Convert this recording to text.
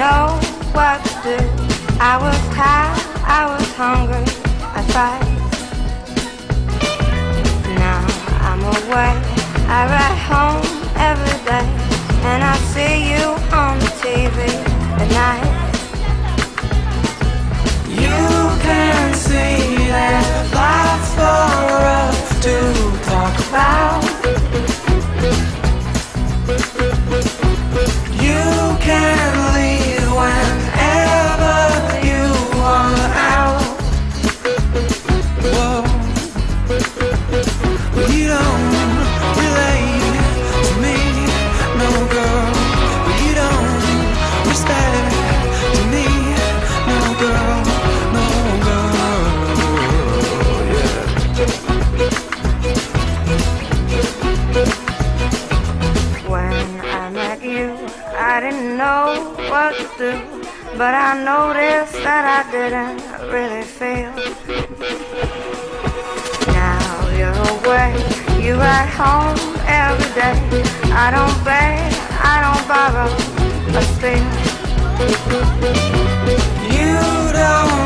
know what to do. I was tired, I was hungry, I tried. Now I'm away, I ride home every day, and I see you on the TV at night. You can see that life's for us to talk about. You can leave whenever you want out. Whoa. Well, you don't relate to me, no girl. Well, you don't respect to me, no girl, no girl. Yeah. When I met you, I didn't know what to do, but I noticed that I didn't really feel. Now you're away, you ride home every day. I don't beg, I don't borrow, but still you don't